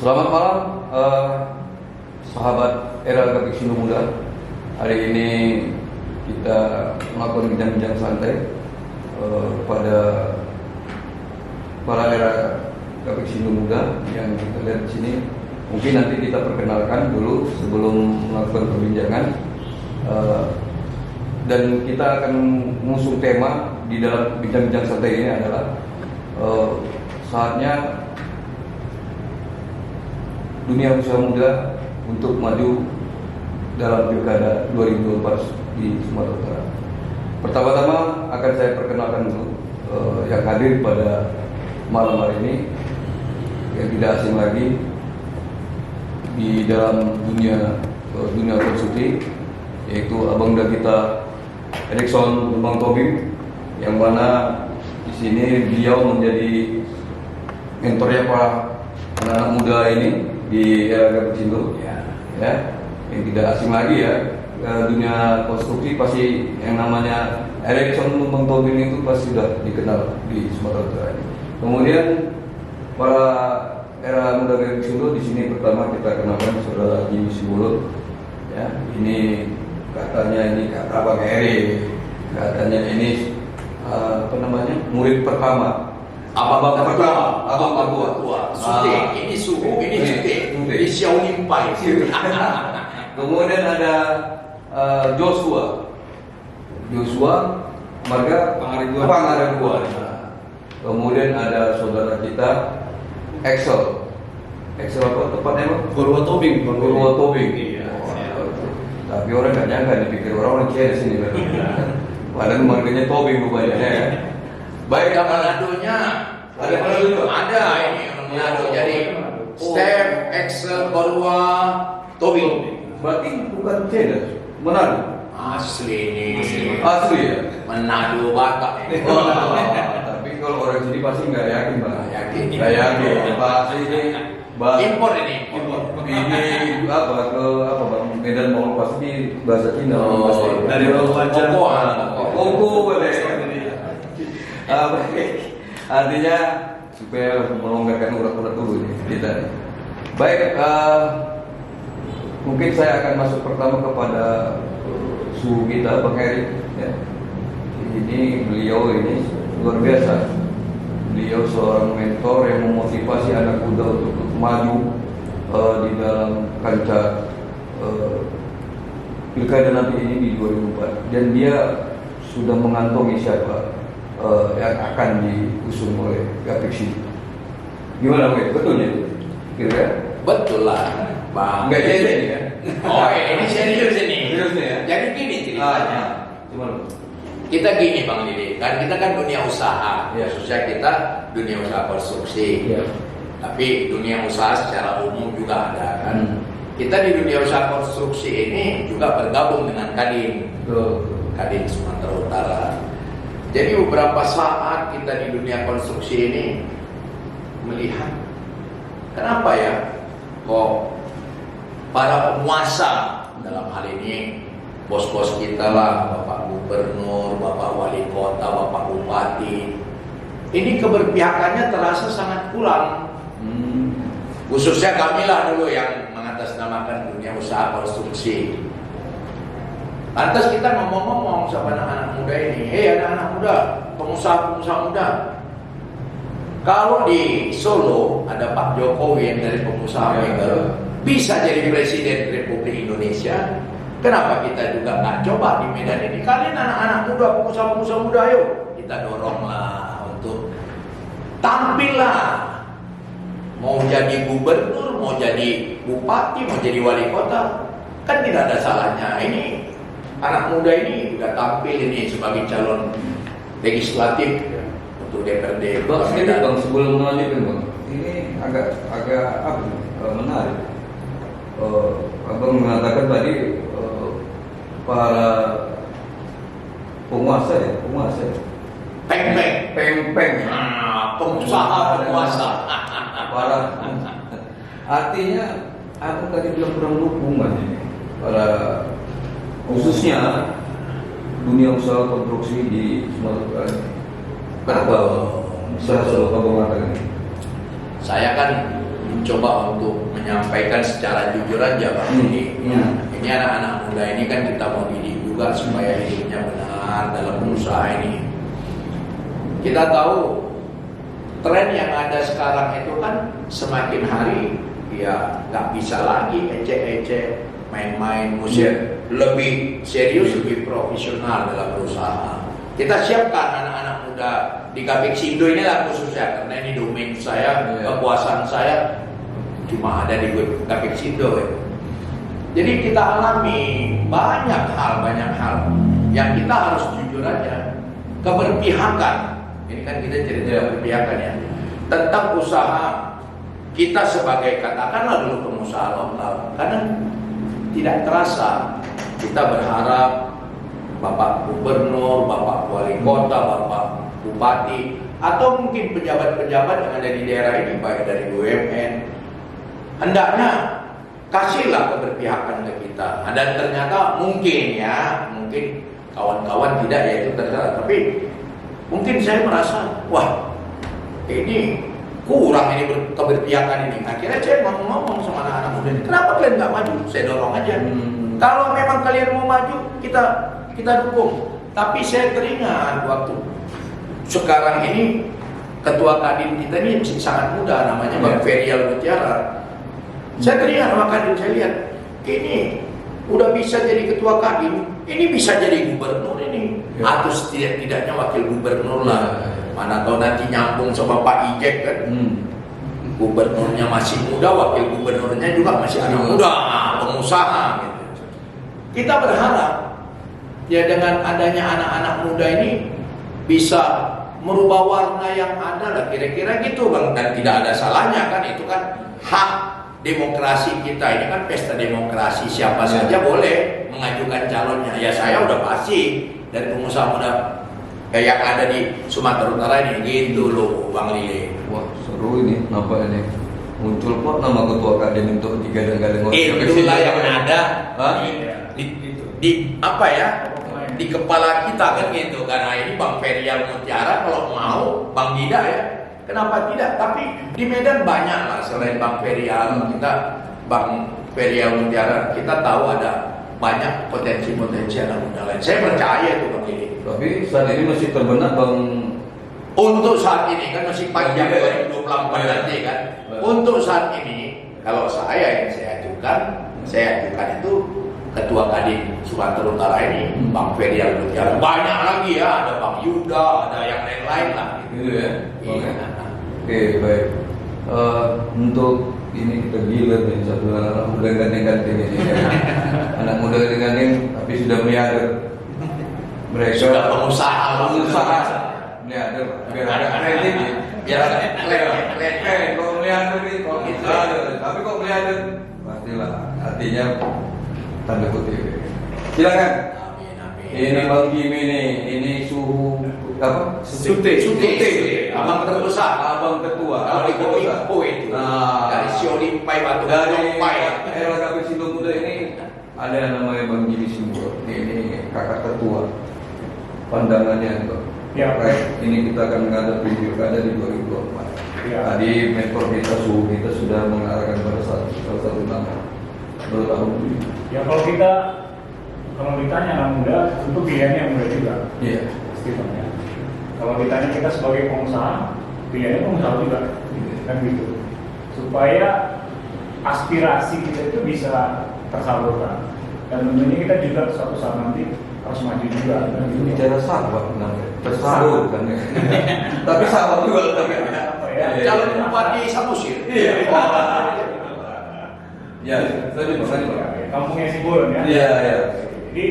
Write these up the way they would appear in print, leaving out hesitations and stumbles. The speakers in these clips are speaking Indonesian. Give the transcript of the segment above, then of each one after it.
Selamat malam, sahabat era Kapiksindo Muda. Hari ini kita melakukan bincang-bincang santai pada para era Kapiksindo Muda yang kita lihat di sini. Mungkin nanti kita perkenalkan dulu sebelum melakukan perbincangan, dan kita akan mengusung tema di dalam bincang-bincang santai ini adalah saatnya dunia usaha muda untuk maju dalam Pilkada 2024 di Sumatera Utara. Pertama-tama akan saya perkenalkan dulu yang hadir pada malam hari ini, yang tidak asing lagi di dalam dunia konstruksi, yaitu abangda kita Erikson Bang Tobing, yang mana di sini beliau menjadi mentornya para anak-anak muda ini di era Kapiksindo, ya, yang tidak asing lagi ya, dunia konstruksi pasti yang namanya Erikson Bang Tobing itu pasti sudah dikenal di Sumatera Utara. Kemudian para era muda Kapiksindo di sini pertama kita kenalkan saudara Jimmy Sibolon, ya, ini katanya ini kata Bang Eri, katanya ini murid pertama. Abang tua. Sute, ini suhu, ini sute. Ini Xiao Limpai. Kemudian ada Joshua marga Pangareguan. Kemudian ada saudara kita Excel apa tepatnya Bang? Purwotobing. Iya. Tapi orang nggak nyangka, dipikir orang Cina sini. Padahal marganya Tobing rupanya ya. Baik, Manadonya ada ini Manado. Jadi Step, Excel, Purwa, Tobing. Berarti bukan Cina, Manado. Asli ini. Asli ya. Manado Batak ini. Tapi kalau orang sini pasti nggak yakin, Bang. Nggak yakin. Pasti ini Impor ini. Ini apa Bang? Medan mau pasti bahasa Cina. Pasti. Dari wajah. Koko boleh. Baik. Artinya supaya melonggarkan urat-urat dulu nih kita. Baik, mungkin saya akan masuk pertama kepada suhu kita, Bang Heri. Ya. Ini beliau ini luar biasa. Beliau seorang mentor yang memotivasi anak muda untuk maju di dalam kancah pilkada nanti ini di 2024. Dan dia sudah mengantongi siapa yang akan diusung oleh Kapiksindo. Gimana Bang? Betul ya? Kira-kira? Betul lah, Bang. Enggak jadi ya? Oh, ini serius ini. Serius nih ya? Jadi gini ceritanya. Gimana? Kita gini Bang Didi, kan kita kan dunia usaha, Ya. khususnya kita dunia usaha konstruksi. Ya. Tapi dunia usaha secara umum juga ada kan. Kita di dunia usaha konstruksi ini juga bergabung dengan Kadin, Kadin Sumatera Utara. Jadi beberapa saat kita di dunia konstruksi ini melihat kenapa ya kok para penguasa dalam hal ini, bos-bos kita lah, Bapak Gubernur, Bapak Wali Kota, Bapak Bupati, ini keberpihakannya terasa sangat kurang. Khususnya kami lah dulu yang mengatasnamakan dunia usaha konstruksi. Lantas kita ngomong-ngomong sama anak-anak muda ini, anak-anak muda, pengusaha-pengusaha muda, kalau di Solo ada Pak Jokowi yang dari pengusaha mega bisa jadi Presiden Republik Indonesia, kenapa kita juga nggak coba di Medan ini? Kalian anak-anak muda, pengusaha-pengusaha muda, ayo kita doronglah untuk tampillah. Mau jadi gubernur, mau jadi bupati, mau jadi wali kota, kan tidak ada salahnya. Ini anak muda ini udah tampil ini sebagai calon legislatif untuk DPRD. Bang, sedikit Bang, sebelum melanjutkan Bang, ini agak menarik. Abang mengatakan tadi para penguasa ya. Peng. Pengusaha penguasa. Para artinya aku tadi bilang kurang dukungan ini para khususnya dunia usaha konstruksi di Sumatera Utara. Kenapa bisa selalu abang mengatakan ini? Saya kan mencoba untuk menyampaikan secara jujur aja Bang. Ini anak-anak muda ini kan kita mau didik juga supaya hidupnya benar dalam berusaha ini. Kita tahu tren yang ada sekarang itu kan semakin hari ya nggak bisa lagi ecek-ecek, main-main, musik lebih serius, lebih profesional dalam berusaha. Kita siapkan anak-anak muda di Gapexindo ini lah khususnya, karena ini domain saya, kekuasaan saya cuma ada di Gapexindo ya. Jadi kita alami banyak hal yang kita harus jujur aja. Keberpihakan, ini kan kita cerita keberpihakan ya, tentang usaha kita sebagai katakanlah dulu pengusaha lokal. Karena tidak terasa kita berharap Bapak Gubernur, Bapak Wali Kota, Bapak Bupati, atau mungkin pejabat-pejabat yang ada di daerah ini, baik dari BUMN, hendaknya kasihlah keberpihakan ke kita. Dan ternyata mungkin kawan-kawan tidak, ya itu terserah. Tapi mungkin saya merasa, wah ini kurang ini keberpihakan ini. Akhirnya saya ngomong sama anak-anak muda ini, kenapa kalian nggak maju? Saya dorong aja. Kalau memang kalian mau maju, kita dukung. Tapi saya teringat waktu sekarang ini ketua Kadin kita ini masih sangat muda, namanya Bang Ferial Mutiara. Saya teringat sama Kadin, saya lihat ini udah bisa jadi ketua Kadin, ini bisa jadi gubernur ini, atau setidaknya wakil gubernur lah. Mana tahu nanti nyambung sama Pak Ijek kan. Gubernurnya masih muda, wakil gubernurnya juga masih anak muda, pengusaha gitu. Kita berharap ya dengan adanya anak-anak muda ini bisa merubah warna yang ada lah, kira-kira gitu Bang. Dan tidak ada salahnya kan, itu kan hak demokrasi kita, ini kan pesta demokrasi, siapa saja boleh mengajukan calonnya. Ya saya udah pasti dari pengusaha muda yang ada di Sumatera Utara ini gitu loh Bang Lile. Wah seru ini, nampak ini muncul kok nama ketua Kadin untuk digadang-gadang. Itulah yang ada di apa ya, di kepala kita kan gitu. Karena ini Bang Ferial Mutiara kalau mau, Bang Dida ya, kenapa tidak? Tapi di Medan banyak lah selain Bang Ferial. Kita Bang Ferial Mutiara, kita tahu ada banyak potensi-potensi anak muda lain. Saya percaya itu Bang ini. Tapi saat ini masih terbenak Bang. Untuk saat ini kan masih panjang 2024 nanti kan. Untuk saat ini kalau saya yang saya ajukan itu ketua Kadin Sumatera Utara ini Bang Ferial Mutiara. Banyak lagi ya, ada Bang Yuda, ada yang lain-lain lah. Gitu ya. Iya. Oke baik. Untuk ini kita gila nih, satu anak muda gandeng-gandeng ini. Anak muda gandeng tapi sudah miliarder. Mereka Sudah pengusaha miliarder. Biar ada kredit ya. biar ada keren. Kalau miliarder nih, kalau kita tapi kok miliarder pastilah artinya tanda kutip. Silakan. Amin. Ini Bang Kimi nih, ini suhu apa? Sute. Abang terbesar, abang ketua. kalau di Kominfo itu. Dari Siolimpai Batu Dari Pai. era Gapexindo muda ini ada yang namanya Bang Kimi Simbol. Ini kakak ketua. Pandangannya Bang. Ya. Baik, ini kita akan menghadapi pilkada di 2024. Ya. Tadi mentor kita suhu kita sudah mengarahkan pada salah satu nama. Bertahun. Ya kalau ditanya anak muda, tentu pilihannya yang muda juga. Iya. Pasti Bang ya. Kalau ditanya kita sebagai pengusaha, pilihannya pengusaha juga, kan gitu. Supaya aspirasi kita itu bisa tersalurkan. Dan tentunya kita juga suatu saat nanti harus maju juga. Kan gitu. Bicara sahabat namanya. Tersalur kan ya. Tapi sahabat juga tapi. Apa ya? Calon bupati Samosir. Iya. Ya, tadi Bang. Kampungnya Sibolon ya. Iya. Jadi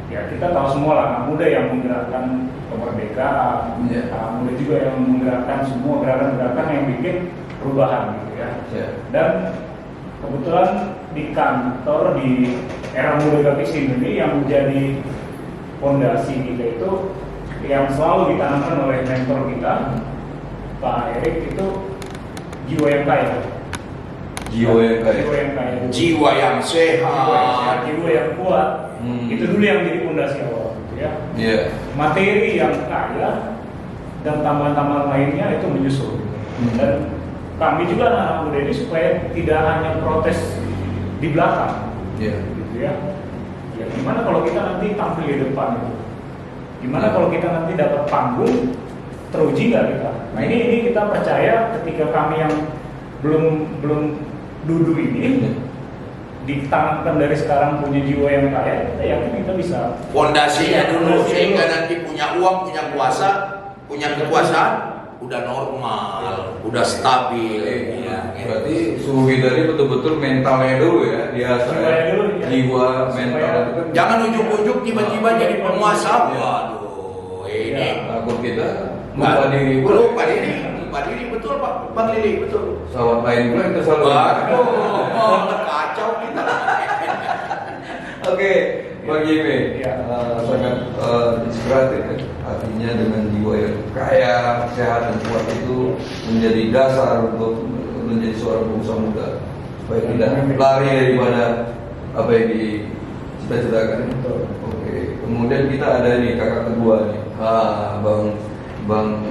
ya kita tahu semua lah, anak muda yang menggerakkan kemerdekaan, anak muda juga yang menggerakkan semua gerakan-gerakan yang bikin perubahan gitu ya. Dan kebetulan di kantor di era muda Gapexindo ini yang menjadi fondasi kita itu yang selalu ditanamkan oleh mentor kita Pak Erik itu jiwa yang kaya. Jiwa yang kaya. Jiwa yang sehat. Jiwa yang kuat. Itu dulu yang jadi fondasi awal gitu ya. Iya. Materi yang kaya dan tambahan-tambahan lainnya itu menyusul. Dan kami juga anak-anak muda ini supaya tidak hanya protes di belakang, gitu ya. Ya gimana kalau kita nanti tampil di depan itu? Gimana kalau kita nanti dapat panggung, teruji nggak kita? Nah ini kita percaya ketika kami yang belum duduk ini ditanamkan dari sekarang punya jiwa yang kaya, kita yakin kita bisa. Fondasinya dulu sehingga nanti punya uang, punya kuasa, punya kekuasaan, udah normal, udah stabil. Ya. Berarti suhu hidari betul-betul mentalnya dulu ya, jiwa mental itu kan. Jangan ujuk-ujuk tiba-tiba jadi penguasa. Ya. Waduh, ini takut kita lupa diri. Lupa diri betul Pak Bang Lili, betul. Sawat lain pula kita selalu. Waduh, kacau kita. Oke, Bang Jimmy, sangat inspiratif ya. Artinya dengan jiwa yang kaya, sehat dan kuat itu menjadi dasar untuk menjadi seorang pengusaha muda supaya tidak lari daripada apa yang dicita-citakan. Oke, kemudian kita ada nih kakak kedua nih, Bang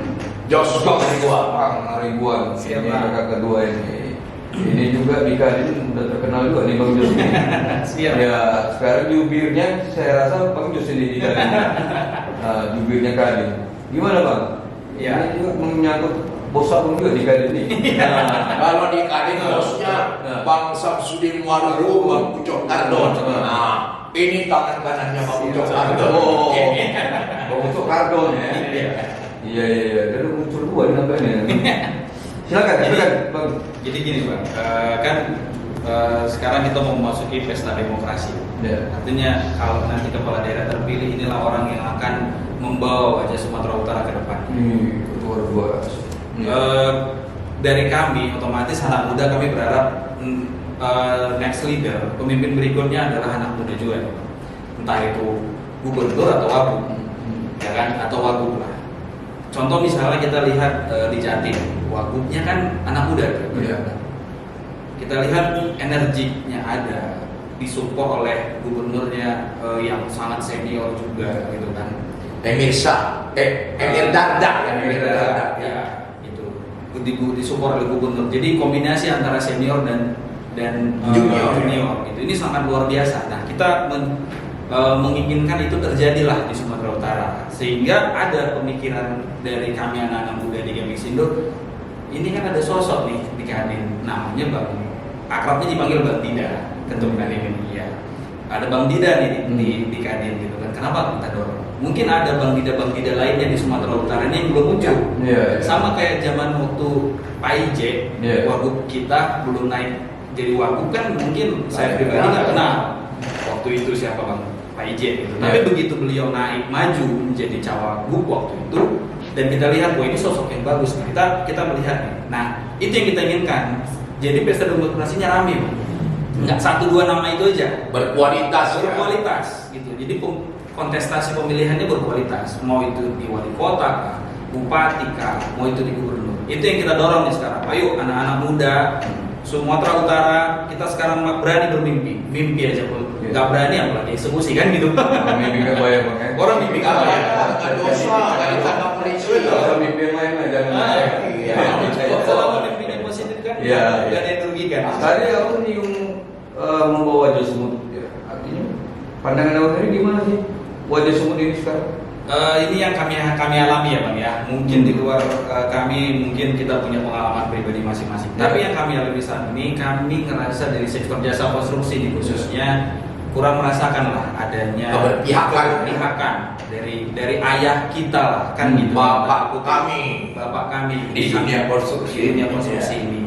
Joshua Haribuan. Ini kakak kedua ini. Ini juga di Kadin udah terkenal juga nih Bang Jos. Ya, sekarang jubirnya saya rasa Bang Jos ini di Kadin. Jubirnya Kadin. Gimana Bang? Ya. Ini juga menyangkut bos Abang juga di Kadin ini. Kalau di Kadin bosnya Bang Samsudin Waluyo, Bang Pucuk Kardon. Nah, ini tangan kanannya Bang Pucuk Kardon. Bang Pucuk Kardon ya. Iya. Dari muncul dua nampaknya. Silakan Bang. Jadi gini Bang, sekarang kita mau memasuki pesta demokrasi. Artinya kalau nanti kepala daerah terpilih, inilah orang yang akan membawa wajah Sumatera Utara ke depan. Luar biasa. Dari kami, otomatis anak muda kami berharap next leader, pemimpin berikutnya adalah anak muda juga, entah itu gubernur atau wagub, ya kan, atau wagub lah. Contoh misalnya kita lihat di Jatim, wagubnya kan anak muda, kita lihat energinya ada, disupport oleh gubernurnya yang sangat senior juga, gitu kan. Emir Dardak, ya itu disupport oleh gubernur. Jadi kombinasi antara senior dan junior gitu. Ini sangat luar biasa. Nah, kita menginginkan itu terjadilah di Sumatera Utara, sehingga ada pemikiran dari kami anak-anak muda di Gemiksindo. Ini kan ada sosok nih di Kadin, namanya Bang, akrabnya dipanggil Bang Dida, ketua Kadin ini ya. Ada Bang Dida nih di Kadin gitu kan. Kenapa kita dorong? Mungkin ada Bang Dida lainnya di Sumatera Utara ini yang belum muncul. Sama kayak zaman waktu Pak IJ, wagub kita belum naik jadi wagub kan, mungkin saya pribadi nggak kenal waktu itu siapa Bang Pak IJ gitu. Tapi begitu beliau naik maju menjadi cawagup waktu itu, dan kita lihat bahwa ini sosok yang bagus, kita melihat nih. Nah, itu yang kita inginkan. Jadi pesta demokrasinya rame, nggak 1-2 nama itu aja, berkualitas gitu. Jadi kontestasi pemilihannya berkualitas, mau itu di wali kota, bupati, mau itu di gubernur. Itu yang kita dorong nih sekarang. Ayo anak-anak muda Sumatera Utara, kita sekarang berani bermimpi, mimpi aja pun nggak berani apalagi eksekusi kan gitu. Mimpi nggak bayar Bang ya? Orang mimpi nggak bayar. Kalau mimpi yang lain aja. Kalau mimpinya positif kan, nggak ada yang dirugikan. Tadi aku nyium membawa wajah semut, artinya pandangan awal ini gimana sih wajah semut ini sekarang? Ini yang kami alami ya Bang ya. Mungkin di luar kami, mungkin kita punya pengalaman pribadi masing-masing. Tapi yang kami alami saat ini, kami ngerasa dari sektor jasa konstruksi ini khususnya kurang merasakan lah adanya keberpihakan dari ayah kita lah kan gitu. Bapak kami di dunia konstruksi ini.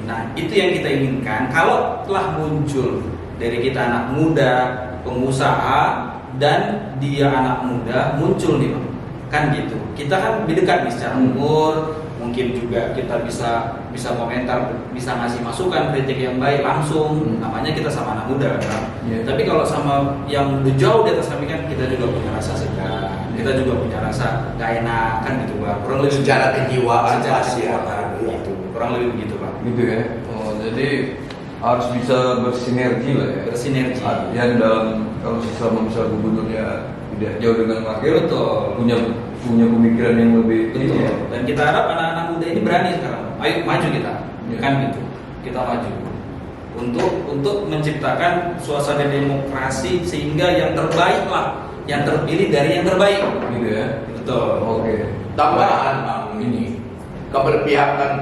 Nah, itu yang kita inginkan. Kalau telah muncul dari kita anak muda, pengusaha, dan dia anak muda muncul nih Bang, kan gitu. Kita kan lebih dekat nih secara umur, mungkin juga kita bisa komentar, bisa ngasih masukan, kritik yang baik langsung. Namanya kita sama anak muda kan. Tapi kalau sama yang udah jauh di atas kami kan, kita juga punya rasa segan, kita juga punya rasa gak enak kan gitu Bang. Kurang lebih secara kejiwaan gitu. Kurang lebih begitu Bang. Gitu ya. Oh, jadi harus bisa bersinergi lah ya. Bersinergi. Artinya dalam, kalau sesama misal gubernurnya tidak jauh dengan wakil, punya pemikiran yang lebih betul. Dan kita harap anak-anak muda ini berani sekarang. Ayo maju kita. kan gitu. Kita maju untuk menciptakan suasana demokrasi sehingga yang terbaik lah, yang terpilih dari yang terbaik, gitu ya. Betul. Oke. Tambahan Bang, ini keberpihakan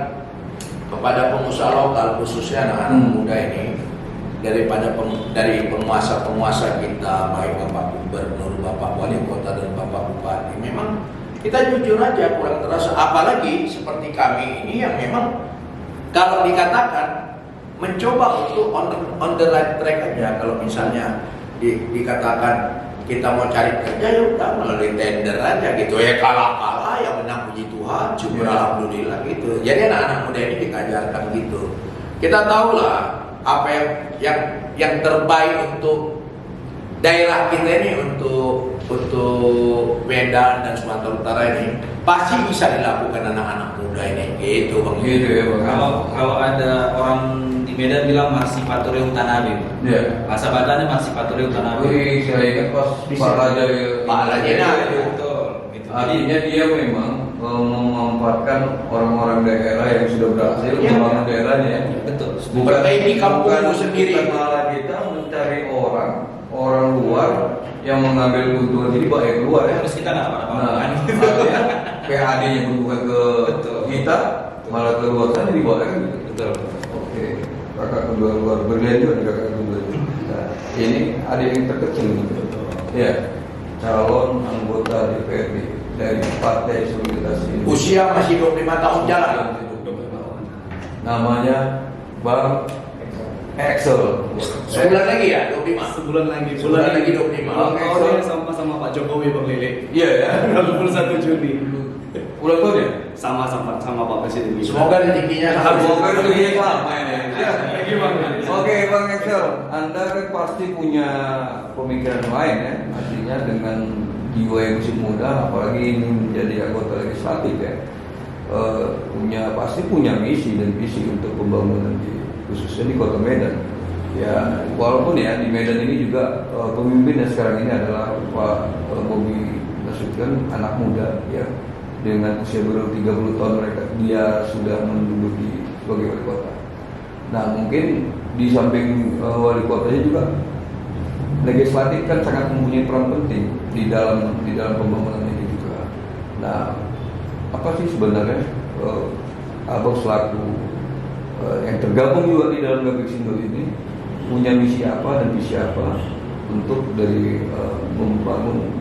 kepada pengusaha lokal khususnya anak-anak muda ini dari penguasa-penguasa kita, baik Bapak Gubernur, Bapak Wali Kota dan Bapak Bupati, memang kita jujur aja kurang terasa, apalagi seperti kami ini yang memang kalau dikatakan mencoba untuk on the right track aja. Kalau misalnya dikatakan kita mau cari kerja, ya udah melalui tender aja gitu ya, kalah yang menang puji Tuhan, syukur alhamdulillah gitu. Jadi anak-anak muda ini dikajarkan gitu. Kita tahulah apa yang terbaik untuk daerah kita ini, untuk Medan dan Sumatera Utara ini pasti bisa dilakukan anak-anak muda ini gitu Bang. Gitu ya Bang. Kalau ada orang di Medan bilang Marsipaturi Utanabe. Iya. Bahasa Batannya Marsipaturi Utanabe. Wih, saya ingat pas Pak Raja Betul. Gitu. Artinya dia memang memanfaatkan orang-orang daerah yang sudah berhasil membangun daerahnya. Betul. Perbaiki kampungmu sendiri. Bukan malah kita mencari orang luar yang mengambil keuntungan, jadi baik luar ya. Terus kita nggak apa-apa. Nah, PAD-nya bukan ke kita, malah ke luar sana dibawa kan gitu. Betul. Oke, kakak kedua luar berlian juga kakak kedua. Nah, ini ada yang terkecil gitu. Ya, calon anggota DPRD dari Partai Solidaritas Indonesia. Usia masih 25 tahun jalan. Namanya Bang Excel. Sebulan lagi ya, 25. Sebulan lagi. Sebulan lagi 25. Bang Tahunnya Excel. sama Pak Jokowi Bang Lili. Iya ya. 21 Juni. Ulang tahun ya? Sama Pak Presiden. Semoga rezekinya Semoga rezekinya sama ya. Lagi Bang. Oke Bang Excel, Anda kan pasti punya pemikiran lain ya. Artinya dengan jiwa yang masih muda, apalagi ini menjadi anggota legislatif ya, pasti punya misi dan visi untuk pembangunan khususnya di Kota Medan. Ya, walaupun ya di Medan ini juga pemimpinnya sekarang ini adalah Pak Bobi Nasution, anak muda ya, dengan usia baru 30 tahun dia sudah menduduki sebagai wali kota. Nah mungkin di samping wali kotanya juga legislatif kan sangat mempunyai peran penting di dalam pembangunan ini juga. Nah apa sih sebenarnya Abang selaku yang tergabung juga di dalam Gapeksindo ini punya misi apa dan visi apa untuk dari membangun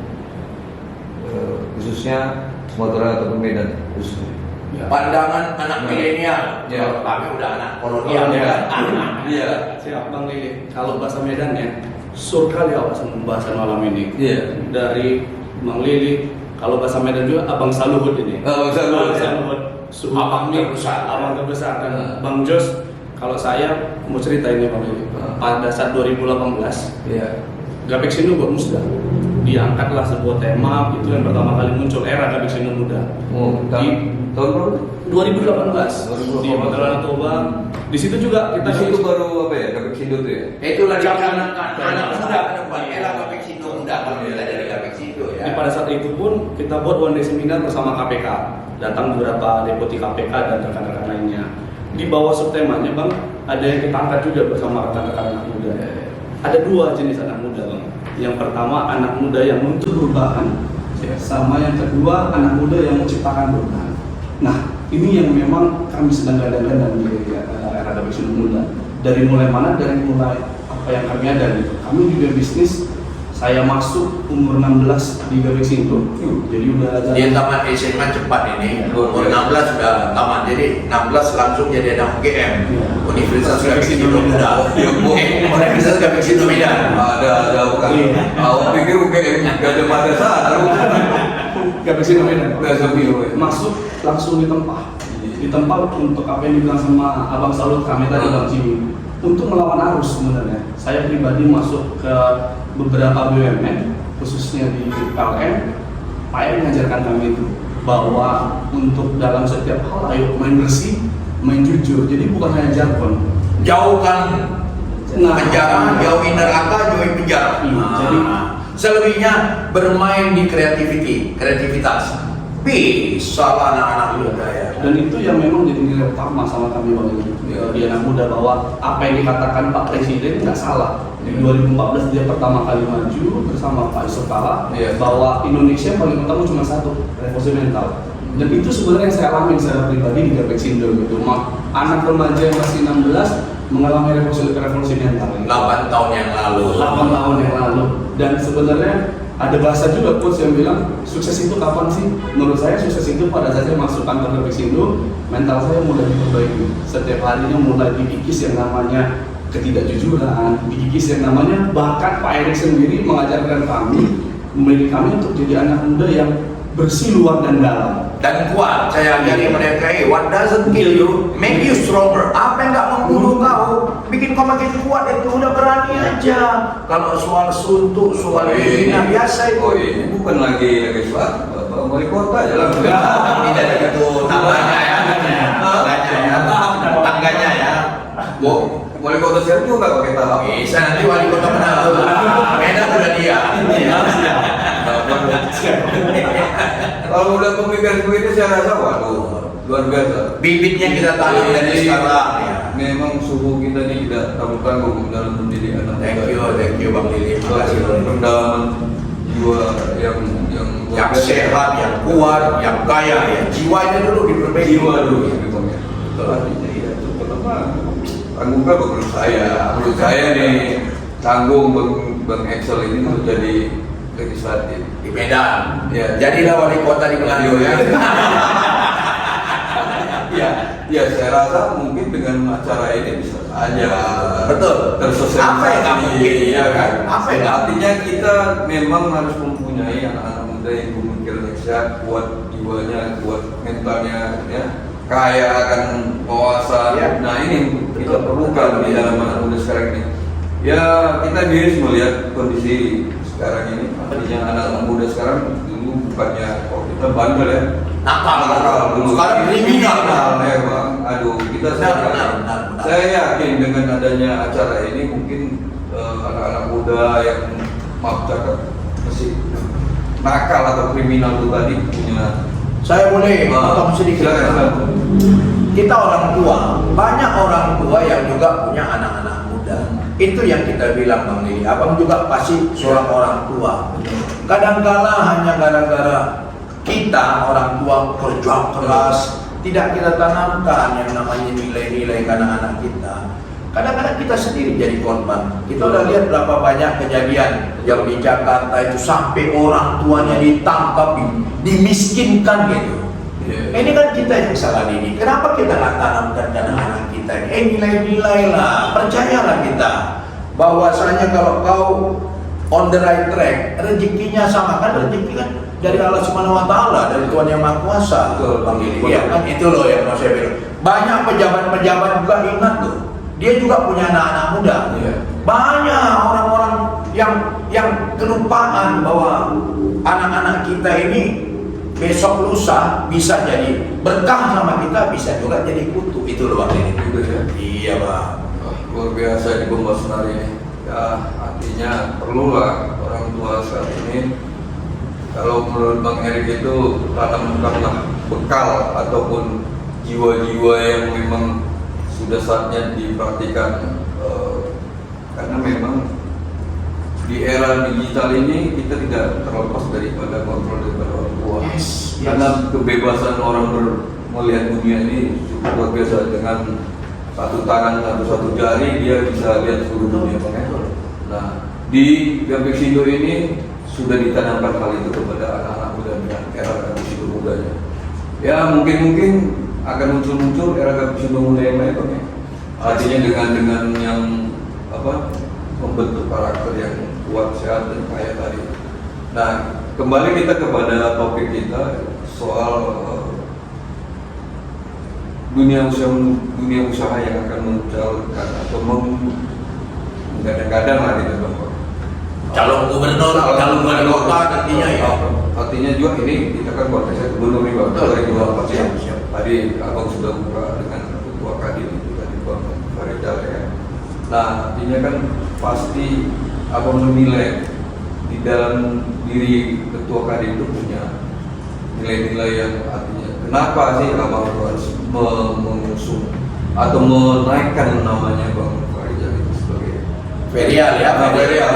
khususnya Sumatera atau Medan khususnya? Ya. Pandangan anak milenial. Ya. Kami udah anak kolonial ya. Iya. Siap Bang Lili. Kalau bahasa Medan ya, surga di awasan pembahasan malam ini. Iya. Dari Bang Lili, kalau bahasa Medan juga Abang Saluhut ini. Abang Saluhut. Suhu Abang kami, terbesar. Abang terbesar dan Bang Jos. Kalau saya mau cerita ini Bang Lili. Pada saat 2018, Iya. Gapeksindo buat musda. Diangkatlah sebuah tema itu yang pertama kali muncul era Gapeksindo muda. Oh, tahun berapa? 2018 di Magelang Toba. Di situ juga kita Di situ baru apa ya? Gapeksindo tuh ya. Itu lagi canangkan anak muda ke depan. Era Gapeksindo muda kalau kita dari Gapeksindo ya. Di pada saat itu pun kita buat one day seminar bersama KPK. Datang beberapa deputi KPK dan rekan-rekan lainnya. Di bawah subtemanya Bang, ada yang kita angkat juga bersama rekan-rekan anak muda. Ada dua jenis anak muda Bang. Yang pertama anak muda yang menuntut perubahan, sama yang kedua anak muda yang menciptakan perubahan. Nah, ini yang memang kami sedang gadang-gadang di era Gapeksindo muda. Dari mulai mana? Dari mulai apa yang kami ada gitu. Kami juga bisnis. Saya masuk umur 16 di Gapeksindo. Jadi udah ada. Dia tamat SMA cepat ini. Umur 16 sudah tamat. Jadi 16 langsung jadi anak UGM. Universitas Gapeksindo Muda. Universitas Gapeksindo Medan. Ada bukan. Aku pikir UGM Gajah Mada sana. Gapeksindo Medan. Gapeksindo. Masuk langsung ditempa untuk apa yang dibilang sama Abang Salut kami tadi Bang Jimmy, untuk melawan arus sebenarnya. Saya pribadi masuk ke beberapa BUMN khususnya di PLN. Pak yang mengajarkan kami itu bahwa untuk dalam setiap hal ayo main bersih, main jujur. Jadi bukan hanya jargon. Jauhkan penjara, jauhi neraka, jauhi penjara. Jadi selebihnya bermain di kreativitas. Bisa lah anak-anak muda ya. Dan itu yang memang jadi nilai utama sama kami Bang di anak muda, bahwa apa yang dikatakan Pak Presiden nggak salah. Di 2014 dia pertama kali maju bersama Pak Yusuf Kala, bahwa Indonesia paling utama cuma satu, revolusi mental. Dan itu sebenarnya yang saya alami secara pribadi di Gapexindo gitu. Anak remaja yang masih 16 mengalami revolusi mental. 8 tahun yang lalu. 8 tahun yang lalu. Dan sebenarnya ada bahasa juga coach yang bilang sukses itu kapan sih? Menurut saya sukses itu pada saat saya masuk kantor Gapexindo, mental saya mulai diperbaiki. Setiap harinya mulai dikikis yang namanya ketidakjujuran, dikikis yang namanya, bahkan Pak Erik sendiri mengajarkan kami, memilih kami untuk jadi anak muda yang bersih luar dan dalam. Dan kuat. Saya ajari mereka, what doesn't kill you make you stronger. Apa yang nggak membunuh kau bikin kau makin kuat, itu udah berani aja. Kalau soal suntuk, soal ini biasa itu. Oh ini bukan lagi soal Bapak Wali Kota aja lah. Tidak ada itu tangganya ya. Tangganya ya. Wali Kota siapa juga nggak pakai tahap. Bisa nanti wali kota menang. Medan udah dia. Kalau udah pemikiran itu saya rasa waduh luar biasa. Bibitnya kita tanam dari sekarang. Memang suhu kita ini tidak tanggung-tanggung dalam mendidik anak. Thank you Bang Lili. Terima kasih. Pendalaman jiwa yang sehat, yang kuat, yang kaya, ya jiwanya dulu diperbaiki. Jiwa dulu ya. Artinya ya terutama tanggung kan menurut saya nih tanggung Bang Excel ini untuk jadi legislatif Di Medan. Ya. Jadilah wali kota di Manado ya. Ya saya rasa mungkin dengan acara ini bisa saja Betul. tersosialisasi. Apa yang nggak mungkin, ya kan? Apa yang nggak Artinya kita memang harus mempunyai anak-anak muda yang pemikirannya sehat, kuat jiwanya, kuat mentalnya, ya, kaya akan wawasan. Ya. Nah ini kita perlukan di dalam anak muda sekarang ini. Ya kita miris melihat kondisi sekarang ini. Artinya anak-anak muda sekarang dulu bukannya kita bandel ya. Nakal dulu. Sekarang kriminal ya Bang. Aduh, kita benar. saya yakin dengan adanya acara ini mungkin anak-anak muda yang maaf cakap masih nakal atau kriminal itu tadi punya. Saya boleh potong sedikit. Kita orang tua, banyak orang tua yang juga punya anak-anak muda. Itu yang kita bilang Bang Lili. Abang juga pasti seorang orang tua. Kadang-kala hanya gara-gara kita orang tua kerja keras, tidak kita tanamkan yang namanya nilai-nilai ke anak-anak kita. Kadang-kadang kita sendiri jadi korban. Kita udah lihat berapa banyak kejadian yang di Jakarta itu sampai orang tuanya ditangkap, dimiskinkan gitu. Ini kan kita yang salah didik. Kenapa kita nggak tanamkan ke anak-anak kita? Nilai-nilai lah, percayalah kita bahwasanya kalau kau on the right track, rezekinya sama kan, rezeki kan dari Allah Subhanahu wa taala, dari Tuhan yang Maha Kuasa. Bang Lili, ya kan itu loh yang mau saya bilang. Banyak pejabat-pejabat juga ingat loh. Dia juga punya anak-anak muda. Banyak orang-orang yang kelupaan bahwa anak-anak kita ini besok lusa bisa jadi berkah sama kita, bisa juga jadi kutu. Itu loh Bang Lili. Iya Bang. Luar biasa di pembahasan hari ini. Ya, artinya perlulah orang tua saat ini. Kalau menurut Bang Erik itu tanamkanlah bekal ataupun jiwa-jiwa yang memang sudah saatnya diperhatikan, karena memang di era digital ini kita tidak terlepas daripada kontrol daripada orang tua. Karena kebebasan orang melihat dunia ini cukup luar biasa. Dengan satu tangan atau satu jari dia bisa lihat seluruh dunia. Nah di Gapexindo ini sudah ditanamkan hal itu kepada anak-anak muda dengan era Gapexindo mudanya. Ya mungkin akan muncul era Gapexindo muda yang lain, ya. Artinya dengan yang membentuk karakter yang kuat, sehat dan kaya tadi. Nah kembali kita kepada topik kita soal dunia usaha yang akan mencalonkan atau menggadang-gadang lah gitu Bang. Calon gubernur, calon wali kota nantinya ya. Artinya juga ini kita kan kontesnya gubernur nih Bang. Siap. Tadi Abang sudah buka dengan ketua Kadin itu tadi Bang Faridal ya. Nah artinya kan pasti Abang menilai di dalam diri ketua Kadin itu punya nilai-nilai yang artinya kenapa sih Abang harus mengusung atau menaikkan namanya Bang Farizal itu sebagai Ferial ya, Bang Ferial.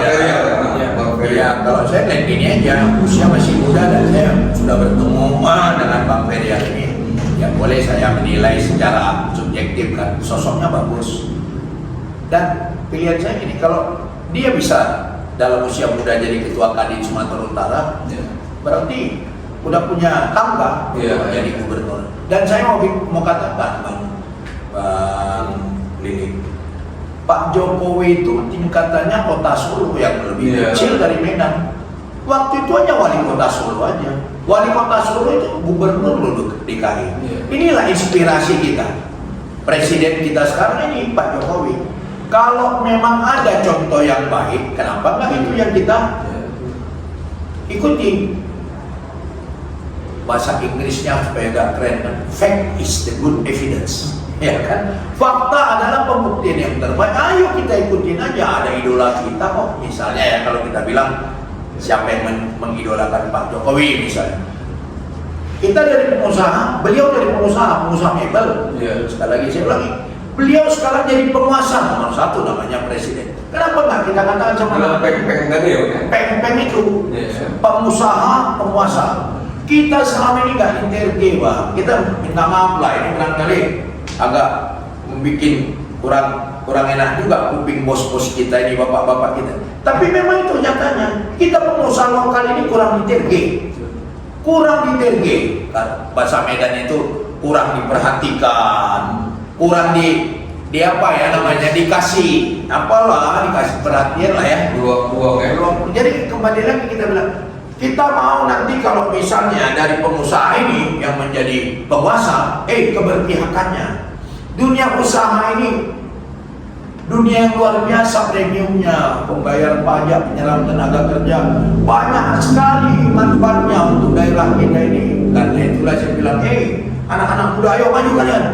Ya, kalau saya lihat ini aja, usia masih muda dan saya sudah bertemu dengan Bang Ferial ini. Ya boleh saya menilai secara subjektif kan, sosoknya bagus. Dan pilihan saya ini, kalau dia bisa dalam usia muda jadi ketua Kadin Sumatera Utara, berarti udah punya tangga jadi gubernur. Dan saya mau katakan Bang Lili, Pak Jokowi itu tingkatannya kota Solo yang lebih kecil dari Medan. Waktu itu aja wali kota Solo aja. Wali kota Solo itu gubernur loh DKI. Inilah inspirasi kita. Presiden kita sekarang ini Pak Jokowi. Kalau memang ada contoh yang baik, kenapa enggak itu yang kita ikuti? Bahasa Inggrisnya supaya agak keren kan? Fact is the good evidence. Ya kan? Fakta adalah pembuktian yang terbaik. Ayo kita ikutin aja. Ada idola kita kok. Misalnya ya kalau kita bilang siapa yang mengidolakan Pak Jokowi misalnya. Kita dari pengusaha, beliau dari pengusaha mebel. Sekali lagi saya ulangi, beliau sekarang jadi penguasa nomor 1 namanya presiden. Kenapa nggak kita katakan sama peng tadi ya? Peng itu pengusaha penguasa. Kita selama ini nggak interge Bang. Kita minta maaf lah, ini barangkali agak membuat kurang enak juga kuping bos-bos kita ini, bapak-bapak kita. Tapi memang itu nyatanya, kita pengusaha lokal ini kurang diterge. Bahasa Medan itu kurang diperhatikan, kurang di apa ya namanya, dikasih perhatian lah ya. Ruang. Jadi kembali lagi kita bilang, kita mau nanti kalau misalnya dari pengusaha ini yang menjadi penguasa, keberpihakannya. Dunia usaha ini dunia yang luar biasa premiumnya, pembayaran pajak, penyerahan tenaga kerja, banyak sekali manfaatnya untuk daerah kita ini. Karena itulah saya bilang, anak-anak muda ayo maju kalian.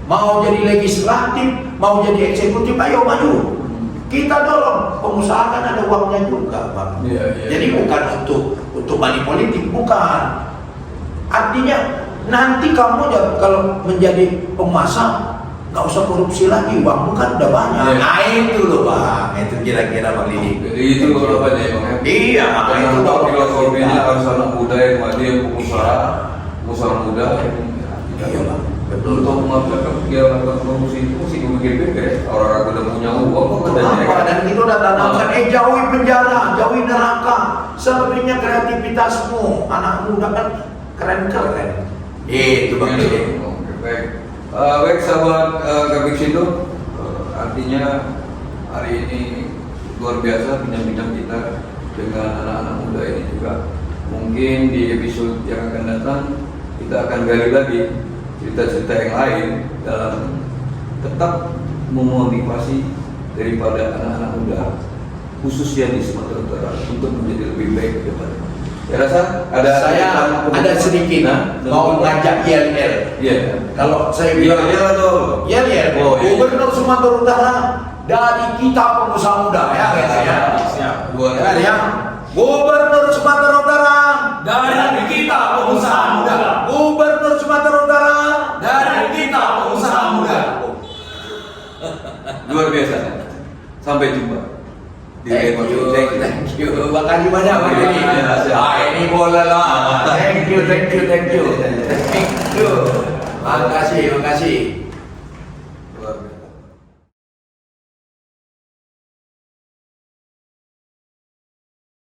Mau jadi legislatif, mau jadi eksekutif, ayo maju. Kita dorong, pengusaha kan ada uangnya juga Bang. Jadi bukan untuk money politik, bukan. Artinya nanti kamu kalau menjadi penguasa nggak usah korupsi lagi, uangmu kan udah banyak. Nah itu loh Bang, itu kira-kira Bang Lidi. Jadi itu kalau apa ya Bang? Iya, itu filosofinya harus anak muda yang maju, yang pengusaha muda. Iya Bang, betul. Untuk melakukan kegiatan korupsi itu mesti dipikir-pikir. Orang-orang udah punya uang kok Apa dan itu udah tanamkan, jauhi penjara, jauhi neraka, selebihnya kreativitasmu. Anak muda kan keren-keren. Itu Bang Lidi. Baik. Baik sahabat Gapik Sindo, artinya hari ini luar biasa bincang-bincang kita dengan anak-anak muda ini juga. Mungkin di episode yang akan datang kita akan gali lagi cerita-cerita yang lain dalam tetap memotivasi daripada anak-anak muda khususnya di Sumatera Utara untuk menjadi lebih baik ke depan. Saya rasa ada sedikit mau ngajak YL. Kalau saya bilang YL, Gubernur Sumatera Utara dari kita pengusaha muda ya guys ya. Gubernur Sumatera Utara dari kita pengusaha muda. Gubernur Sumatera Utara dari kita pengusaha muda. Luar biasa. Sampai jumpa. Thank you. Makasih banyak Pak Dedi. Ini bola lah. Thank you. Makasih.